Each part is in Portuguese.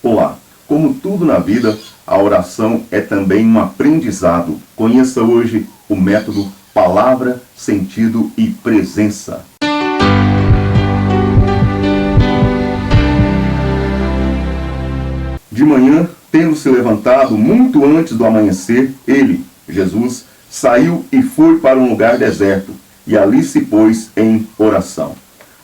Olá! Como tudo na vida, a oração é também um aprendizado. Conheça hoje o método Palavra, Sentido e Presença. De manhã, tendo se levantado muito antes do amanhecer, ele, Jesus, saiu e foi para um lugar deserto, e ali se pôs em oração.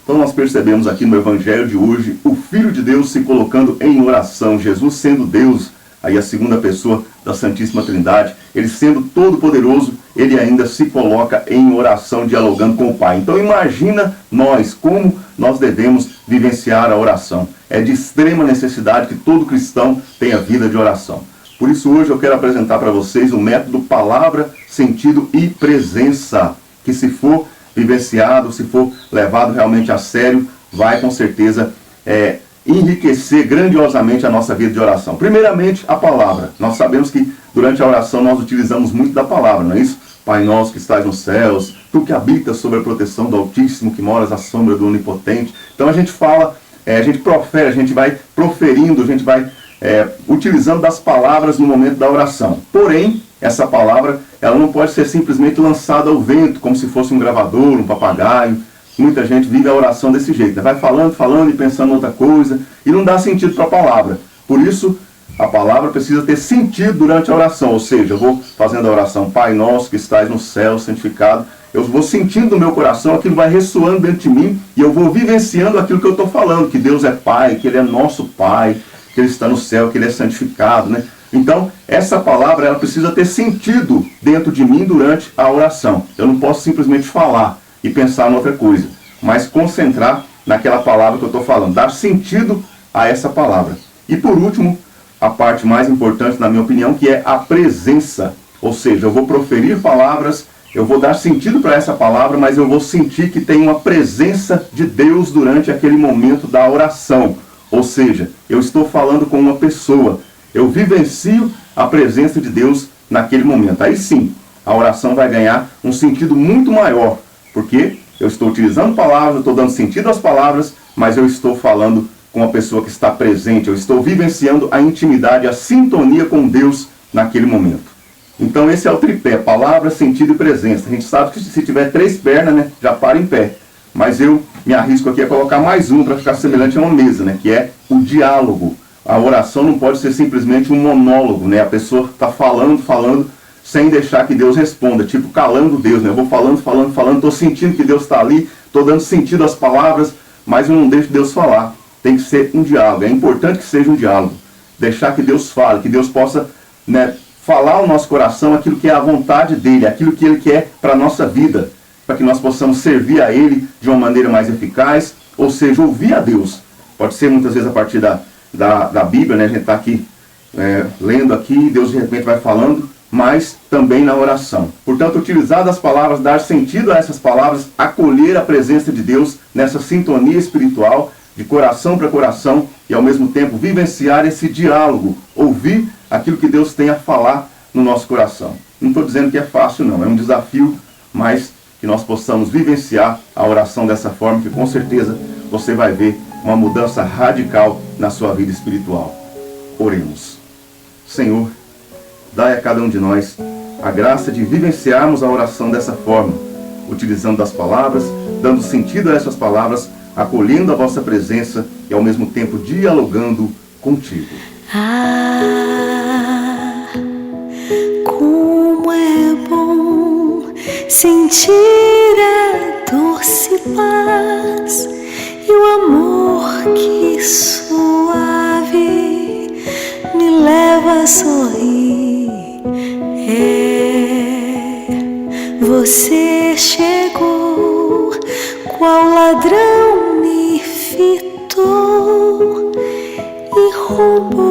Então nós percebemos aqui no Evangelho de hoje o Filho de Deus se colocando em oração, Jesus sendo Deus, aí a segunda pessoa da Santíssima Trindade, ele sendo todo-poderoso, ele ainda se coloca em oração, dialogando com o Pai. Então imagina nós, como nós devemos vivenciar a oração. É de extrema necessidade que todo cristão tenha vida de oração. Por isso hoje eu quero apresentar para vocês o método Palavra, Sentido e Presença, que se for vivenciado, se for levado realmente a sério, vai com certeza enriquecer grandiosamente a nossa vida de oração. Primeiramente, a palavra. Nós sabemos que durante a oração nós utilizamos muito da palavra, não é isso? Pai nosso que estás nos céus, tu que habitas sob a proteção do Altíssimo, que moras à sombra do Onipotente. Então a gente fala, a gente profere, a gente vai proferindo, a gente vai utilizando das palavras no momento da oração. Porém, essa palavra, ela não pode ser simplesmente lançada ao vento, como se fosse um gravador, um papagaio. Muita gente vive a oração desse jeito, né? Vai falando, falando e pensando em outra coisa, e não dá sentido para a palavra. Por isso, a palavra precisa ter sentido durante a oração, ou seja, eu vou fazendo a oração, Pai nosso que estás no céu, santificado, eu vou sentindo no meu coração, aquilo vai ressoando dentro de mim, e eu vou vivenciando aquilo que eu estou falando, que Deus é Pai, que Ele é nosso Pai, que Ele está no céu, que Ele é santificado, né? Então, essa palavra, ela precisa ter sentido dentro de mim durante a oração. Eu não posso simplesmente falar e pensar em outra coisa, mas concentrar naquela palavra que eu estou falando, dar sentido a essa palavra. E por último, a parte mais importante, na minha opinião, que é a presença. Ou seja, eu vou proferir palavras, eu vou dar sentido para essa palavra, mas eu vou sentir que tem uma presença de Deus durante aquele momento da oração. Ou seja, eu estou falando com uma pessoa, eu vivencio a presença de Deus naquele momento. Aí sim, a oração vai ganhar um sentido muito maior, porque eu estou utilizando palavras, eu estou dando sentido às palavras, mas eu estou falando com a pessoa que está presente, eu estou vivenciando a intimidade, a sintonia com Deus naquele momento. Então esse é o tripé, palavra, sentido e presença. A gente sabe que se tiver 3 pernas, né, já para em pé. Mas eu me arrisco aqui a colocar mais um para ficar semelhante a uma mesa, né, que é o diálogo. A oração não pode ser simplesmente um monólogo, né? A pessoa está falando, sem deixar que Deus responda, tipo calando Deus, né? Eu vou falando, estou sentindo que Deus está ali, estou dando sentido às palavras, mas eu não deixo Deus falar. Tem que ser um diálogo, é importante que seja um diálogo. Deixar que Deus fale, que Deus possa, né, falar ao nosso coração aquilo que é a vontade dEle, aquilo que Ele quer para a nossa vida, para que nós possamos servir a Ele de uma maneira mais eficaz, ou seja, ouvir a Deus. Pode ser muitas vezes a partir da Bíblia, né? A gente está aqui lendo aqui, Deus de repente vai falando, mas também na oração. Portanto, utilizar das palavras, dar sentido a essas palavras, acolher a presença de Deus nessa sintonia espiritual, de coração para coração, e ao mesmo tempo vivenciar esse diálogo, ouvir aquilo que Deus tem a falar no nosso coração. Não estou dizendo que é fácil não, é um desafio, mas que nós possamos vivenciar a oração dessa forma, que com certeza você vai ver uma mudança radical na sua vida espiritual. Oremos. Senhor, dai a cada um de nós a graça de vivenciarmos a oração dessa forma, utilizando das palavras, dando sentido a essas palavras, acolhendo a vossa presença e ao mesmo tempo dialogando contigo. Ah, como é bom sentir a doce paz e o amor que suave me leva a sorrir. Você chegou, qual ladrão me fitou e roubou